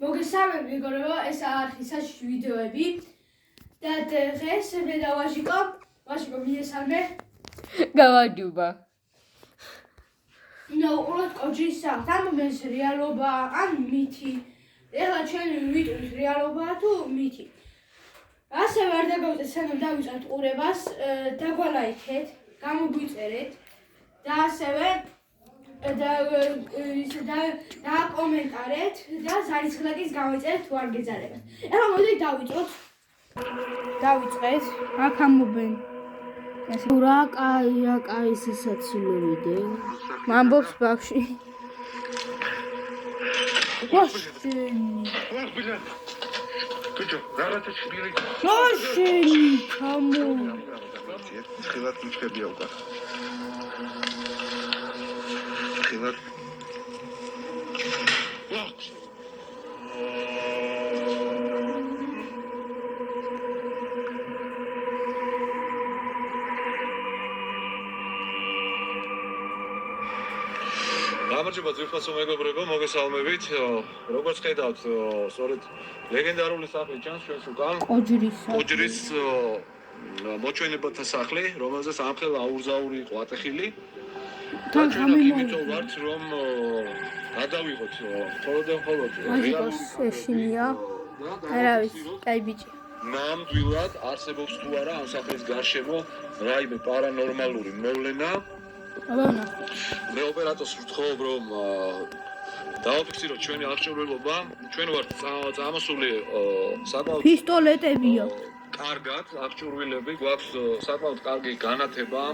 მოგესალმებით მეგობრებო, ეს არის ვიდეოები და დღეს მე და ვაჟიკო მიესალმე. გავაჯუბა. ნაუყუროთ კოჯის სახს, ამ ეს რეალობა ან მითი. ეხლა ჩვენ ვიტყვით რეალობაა თუ მითი. ასევე არ დაგავიწყეთ სანამ დავიწყებთ ყურებას, დაგვალაიქეთ, გამოგვიწერეთ და ასევე და კომენტარეთ და ზარისხლაკის გავიწერეთ თუ არ გეძარებათ. ეხლა მოდით დავიწყეთ. აქ ამობენ. რა კაია ეს საცილოვიდე. მამბობს ბავში. Кучу, гарата чбири. Машини, камо. Ხილად მჩხებია უკვე. ხილად. გამარჯობა ძვირფასო მეგობრებო, მოგესალმებით. როგორც ხედავთ, სწორედ ლეგენდარული სახლი ჩანს ჩვენს უკან. კოჯრის მოჩვენებათა სახლი, რომელზეც ამხელა აურზაური იყო ატეხილი. და ჩვენ იმითო ვართ, რომ გადავიღოთ მხოლოდ შეშინია. არავის, კაი ბიჭი. ნამდვილად არსებობს თუ არა ამ სახლის გარშემო რაიმე პარანორმალური მოვლენა. მე ოპერატორს ვთხოვ, რომ დავაფიქსიროთ ჩვენი აღჭურვილობა. ჩვენ ვართ წამოსული საკმაოდ პისტოლეტებია. კარგად, აღჭურვილები, გვაქვს საკმაოდ კარგი განათება,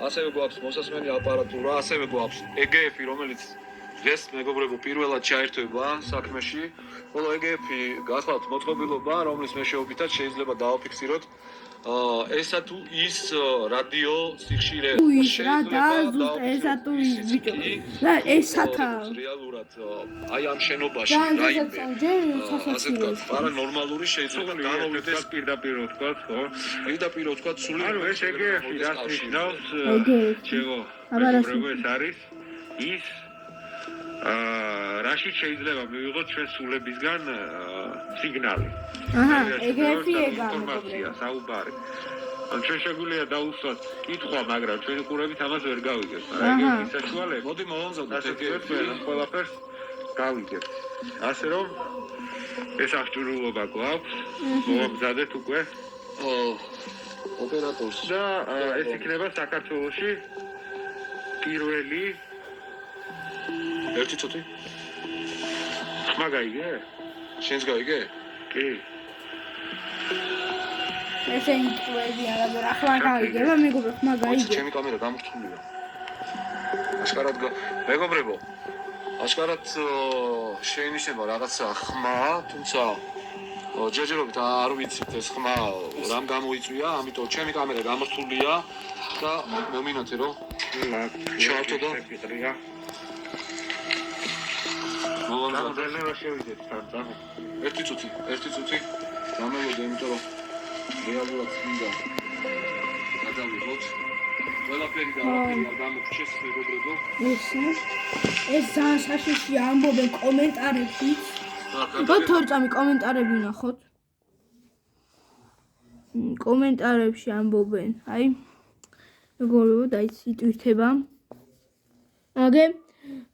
ასევე გვაქვს მოსასმენი აპარატურა, ასევე გვაქვს EGF-ი, რომელიც დღეს მეგობრებო პირველად ჩაერთვება საქმეში. ხოლო EGF-ი გახლავთ მოწყობილობა, რომლის მეშვეობითაც შეიძლება დავაფიქსიროთ ესა თუ ის რადიო სიხშირე რეალურად აი ამ შენობაში პარანორმალური შეიძლება განავლდეს პირდაპირ ვთქვათ, ხო? პირდაპირ ვთქვათ, სული ანუ ეს EGF-ი რაც ნიშნავს, ჩემო, ეს არის ის რაში შეიძლება მივიღოთ ჩვენ სულებისგან სიგნალი. EGF-ი ინფორმაცია, საუბარი. ან ჩვენ შეგვიძლია დავუსვათ კითხვა, მაგრამ ჩვენი ყურებით ამას ვერ გავიგებთ. EGF-ის საშუალებით. მოდი მოვამზადოთ EGF-ს, ყველაფერს გავიგებთ. ასე რომ ეს აღჭურვილობა გვაქვს, მოვამზადეთ უკვე ოპერატორს და ეს იქნება საქართველოში პირველი ერთი წუთი. ხმა გაიგე? შენს გაიგე? კი. ესე ინტუიცია, მაგრამ ახლა გაიგება, მეგობრებო, ხმა გაიგე. ჩემი კამერა გამორთულია. აშკარად მეგობრებო, აშკარად შეინიშნება რაღაცა ხმა, თუმცა ჯერჯერობით არ ვიცით ეს ხმა რამ გამოიწვია, ამიტომ ჩემი კამერა გამორთულია და მომინათე რომ ჩავთო და მოვამზადე რა შევიდეთ თან. ერთი წუთი. გამელოდე, იმიტომ რომ რეალურად მინდა გადავიღოთ. ყველაფერი და ყველაფერი არ გამოგჩეს მეგობრებო. ეს ძალიან საშიში ამბობენ კომენტარებში. თორწამი კომენტარები ვნახოთ. კომენტარებში ამბობენ, აი მეგობრებო, დაიცი ტვირთება. აგე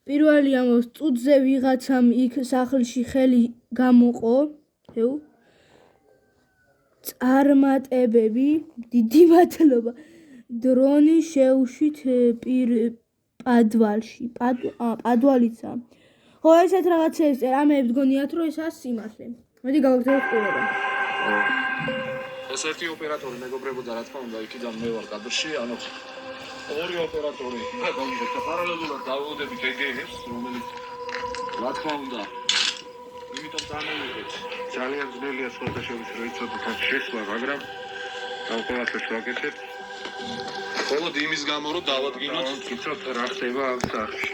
პირველი ამბობს, წუთზე ვიღაცამ იქ სახლში ხელი გამოყო, წარმატებები, დიდი მადლობა. დრონი შეუშვით პადვალიცა. ხო, ესეთ რაღაცებს ამებს გონიათ, რომ ესაა სიმართლე. მოდი გავაგრძელოთ ყურება. ეს ერთი ოპერატორი მეგობრებო და რა თქმა უნდა იქიდან მე ვარ კადრში, ანუ ორი ოპერატორი გავიგეთ და პარალელურად დავუვდებით EGF-ს, რომელიც რა თქმა უნდა იმიტომ წამოვიდეთ. ძალიან ძნელია სხვადასხვა რომ იცოდეთ ამ შესვლა, მაგრამ ყოველთვის ვაკეთებ. მხოლოდ იმის გამო რომ დავადგინოთ, იცოთ რა ხდება ამ სახლში.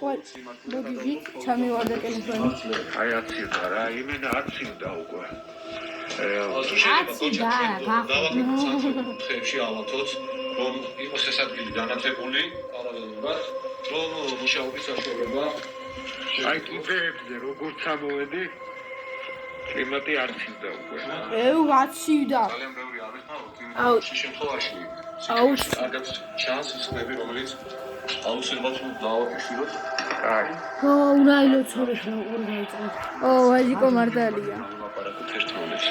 მოდი ჩამივარდა ტელეფონი. აი აცივდა რა, იმენა აცივდა უკვე. ხებში ავათოთ, რომ იყოს ეს ადგილი განათებული პარალელურად, რომ მუშაობის საშუალება აი კიდეებზე როგორ წამოვედი? კლიმატი არ ცივდა უკვე. გაცივდა. ძალიან ბევრი არის და აუ. შემთხვევაში აუ. კარგად ჩანს ის ხმები, რომელიც აუცილებლად დავაფიქსიროთ. აი. უნაილო ცხოვრება როგორ გაიწევს. ვაჟიკო მართალია. აპარატი ერთმანეთს.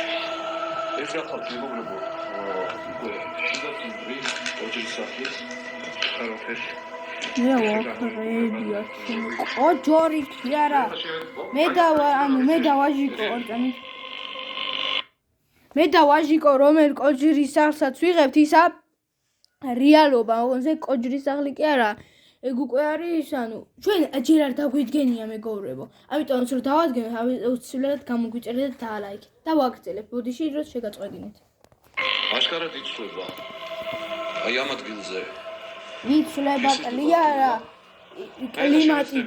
ეს რა ხალხი მოგებო? შიდა თვრი, ოჯის სახის. ხაროფეს. მე ვახრებია. ოჯორი კი არა. მე და ვაჟიკო ორტანი. მე და ვაჟიკო რომელ კოჯრის სახლსაც ვიღებთ ისა რეალობა, ოღონდ კოჯრის სახლი კი არა. ეგ უკვე არის, ჩვენ ჯერ არ დაგვიდგენია მეგობრებო. ამიტომ რომ დავადგინოთ, აუცილებლად გამოგვიწერეთ და ლაიქი. და ვაგრძელებ. ბოდიში დროს შეგაწყვეტინეთ. აშკარად იცვლება. აი ამ ადგილზე. იცვლება კლიარა. კლიმატი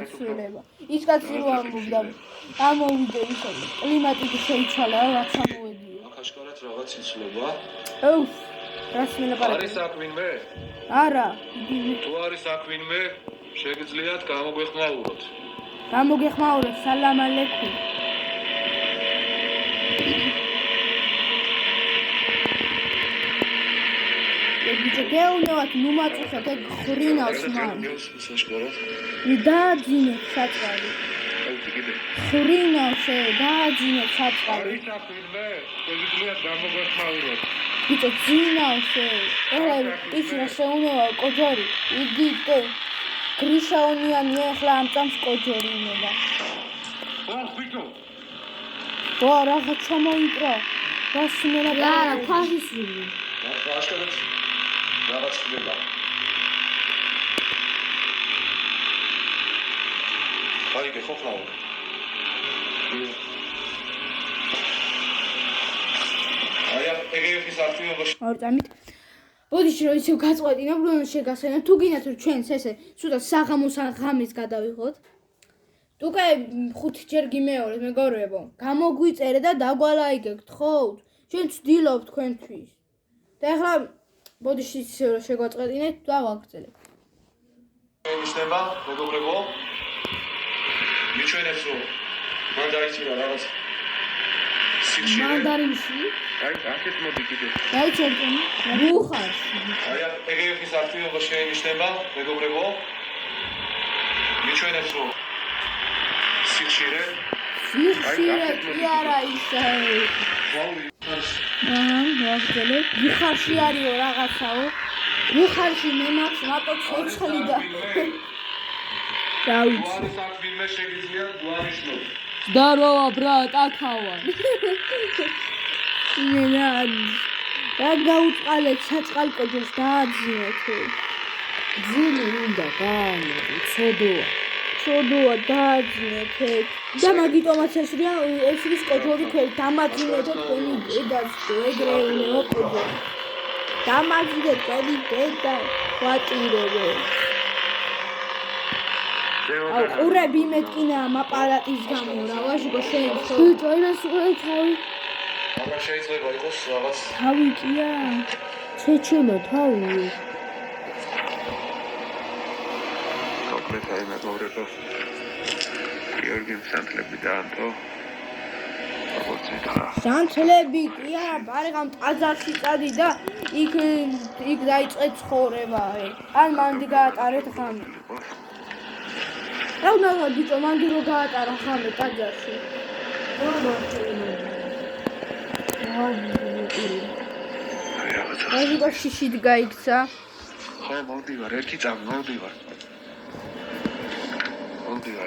იცვლება. ის კაცი რო ამბობდა, ამოვიდე ისე. კლიმატი შეიცვალა, რაც ამოვედიო. აქ აშკარად რაღაც იცვლება. რას მელაპარაკე? არის აქ ვინმე? არა. თუ არის აქ ვინმე, შეგიძლიათ გამოგვეხმაუროთ. გამოგეხმაუროთ, სალამ ალექუმ. ბიჭო, გეუნევათ, ნუმაწუხეთ, ეგ ხრინავს მან. დააძინეთ საწყალი. ხრინავს, დააძინეთ საწყალი. არის აქ ვინმე? შეგიძლიათ გამოგვეხმაუროთ. ბიჭო, ძინავს, ეხლა იცი რა შეუნევა კოჯორი. იდიტე. გრიშაონიანი ეხლა ამ წამს კოჯორი ინება. ბიჭო. რაღაც ჩამოიკრა. რას მელაპარაკე? არა, ფაშისტული. აშკარად რაღაც ხდება. აი გეხოხლავ. აი ეგეების არქივებში ორტამით. ბოდიში რომ ისევ გაწყვეტინებ, რომ შეგასვენებ, თუ გინდათ რომ ჩვენს ესე ცუდად საღამოს ან ღამეს გადავიღოთ. თუკე 5 ჯერ გიმეორეთ მეგობრებო. გამოგვიწერე და დაგვალაიგებთ, ხო? ჩვენ ვცდილობთ თქვენთვის. და ეხლა ბოდიში ისევ რომ შეგვაწყვეტინეთ და ვაგრძელებ. ნიშნება, მეგობრებო. მიჩვენებს რომ მან დაიჭირა რაღაც სიხშირე. მანდარინში? აი, აქეთ მოდი კიდე. დაიჭერტენი? რუხარში. აი, ეგეების არქივებში შეინიშნება, მეგობრებო. მიჩვენებს რომ სიხშირე. სიხშირე კი არა ისე. ვაგრძელებ. რუხარში არისო რაღაცაო. რუხარში მე მაქვს მარტო ცოცხლი და დავიცი. არის აქ ვინმე შეგიძლიათ გვანიშნოთ. Здорово, брат, აქავა. და გაუწყალეთ საწყალკოჯოს დააძინეთ. ძილი უნდა გაანებო, ცოდოა. ცოდოა დააძინეთ. და მაგიტომაც ეს ის კოჯორი ქვევით დამაძინეთ თქვენი დედას ეგრეუნეო კოჯორი. დამაძინეთ თქვენი დედა ვატირებე. აუ ყურები მეთკინა მაპარატის გამო რა ვაჟიკო შეიძლება. ბიჭო, იმას უყურე თავი. მაგრამ შეიძლება იყოს რაღაც თავი კია. ჩეჩემა თავი. კონკრეტულად მეგობრებო. გიორგი სანთლები დაანტო. როგორც ითხრა. სანთლები კი არა, ბარღამ ტაძარში წადი და იქ დაიწყე ცხოვრება. ან მანდი გაატარეთ ხამი. რა უნდა ბიჭო, მანდი რო გაატარა ხამი ტაძარში. ვაჟიკო შიშით გაიქცა. ხო, მოვდივარ, ერთი წამი, მოვდივარ.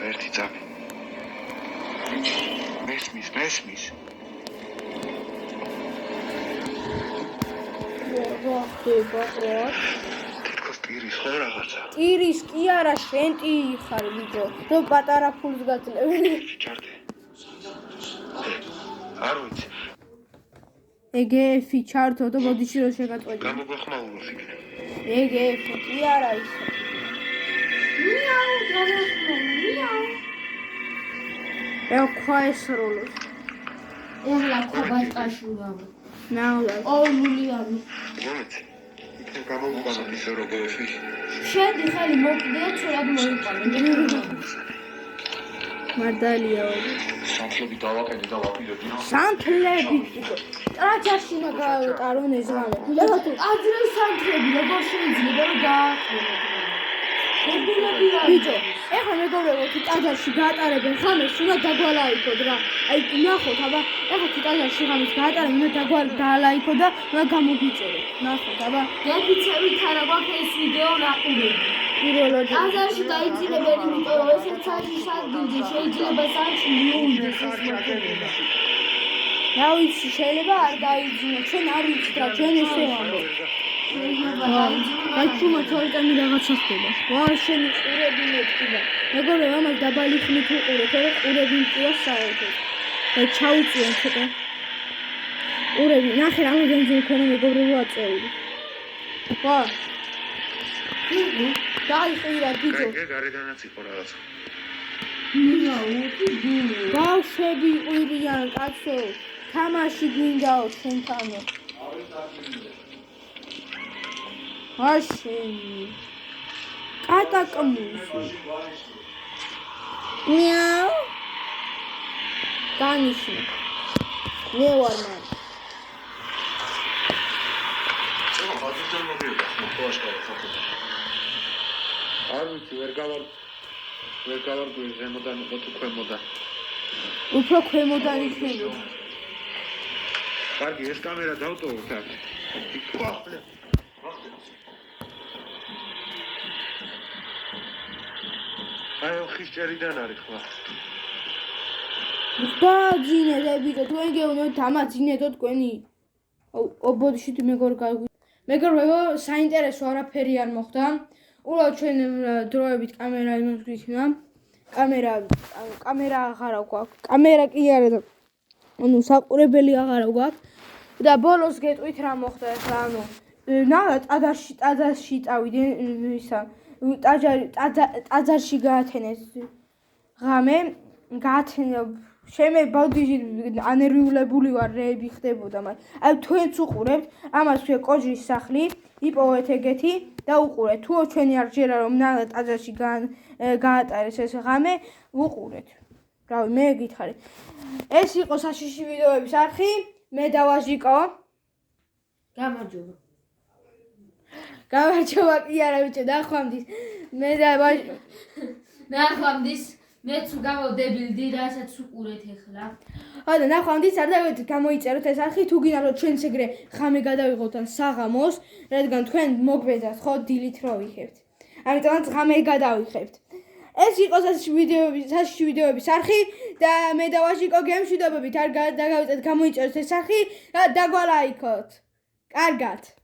ერთი წამი. მესმის. რა ხდება რა? თითქოს ტირის ხო რაღაცა. ტირის კი არა, შენ ტირი ხარ ბიჭო. რომ პატარა ფულს გაძლევ. ჩარტე. არ ვიცი. ეგეფი ჩართო და ბოდიში რო შეგაწყვეტი. გამოგვეხმაუროს იქ. ეგეფი კი არა ისე. მიაუ, მიაუ. ეხა ეს როლოს. ეხლა ქობატაში ვარ. ნაულა. ოულიანი. გონეთ. გამოვიყვანოთ ისე როგორი. შედი ხელი მოკიდე და ცოლად მოიყვანე. მართალია. სამთლები დავაყენე და ვაპირებდი. სანთლები. ტრაჯაში მაგავტარონ ეს რამე. ეხლა თუ აძრევ სანთლები როგორ შეიძლება რომ გააყენო. ბიჭო, ეხლა მეგობრებო, თუ ტაძარში გაატარებენ ხამეს, უნდა დაგვალაიქოთ რა. აი, ნახოთ, აბა, ეხლა თუ ტაძარში ხამეს გაატარებენ, უნდა დაგვალაიქოთ და უნდა გამოგიწეროთ. ნახოთ, აბა. გეფიცებით არა გვაქვს ეს ვიდეო ნაყურები. პირველად ტაძარში დაიძინებენ, იმიტომ რომ ესეც არის ადგილზე შეიძლება სანჩი მიუვიდეს ეს მოქმედება. რა ვიცი, შეიძლება არ დაიძინოთ, ჩვენ არ ვიცით რა, ჩვენ ესე ვამბობთ. გაჩუმა თორტანი რაღაცა ხდება. ვა, შენი ყურები მეთქიდა. მეგობრებო, ამას დაბალი ხმით უყურეთ, რომ ყურები მტკია საერთოდ. და ჩაუწიენ ცოტა. ყურები, ნახე რამდენზე მქონე მეგობრებო აწეული. ვა. დაიხირა ბიჭო. გარედანაც იყო რაღაც. ბავშვები ყირიან, კაცო. თამაში გვინდაო ჩვენთანო. აშენი კატაკმუსი მიაუ განიშნე მე ვარ მან არ ვიცი ვერ გავარკვევი ზემოდან თუ ქვემოდან. უფრო ქვემოდან იქნებოდა. კარგი, ეს კამერა დავტოვოთ აქ. აი, ხის ჭერიდან არის ხლა. დაძინეთ ბიჭო, თქვენ გეუბნებთ დამაძინეთო თქვენი. ობოდში მეგობრ მეგობრებო, საინტერესო არაფერი არ მოხდა. უბრალოდ ჩვენ დროებით კამერა იმოგვიქნა. კამერა აღარა გვაქვს. კამერა კი არა და ანუ საყურებელი აღარა გვაქვს. და ბოლოს გეტყვით რა მოხდა ახლა, ანუ ტაძარში წავიდნენ ისა ტაძარში გაათენეს ღამე, შემე ბავშვი ანერვიულებული ვარ, რეები ხდებოდა, მაგრამ აი თქვენც უყურებთ, ამას ქვია კოჯრის სახლი, იპოვეთ ეგეთი და უყურეთ. თუ ჩვენი არ ჯერა რომ ტაძარში გაატარეს ეს ღამე, უყურეთ. რავი, მე გითხარი. ეს იყო საშიში ვიდეოების არხი, მე დავაჟიკო. გამარჯობა. გამარჯობა კი არა ბიჭო, ნახვამდის. მე ნახვამდის, მეც გავავდებილდი, რასაც უყურეთ ახლა. და ნახვამდის არ დავით გამოიწეროთ ეს არხი, თუ გინდა რომ ჩვენც ეგრე ღამე გადავიღოთ ან საღამოს, რადგან თქვენ მოგბეძათ ხო დილით რო ვიხებთ. ამიტომაც ღამე გადავიხებთ. ეს იყო საშიში ვიდეოების არხი და მე დავაჟიკო გემშვიდობებით, არ დაგავიწყეთ გამოიწეროთ ეს არხი და დაგვალაიქოთ. კარგად.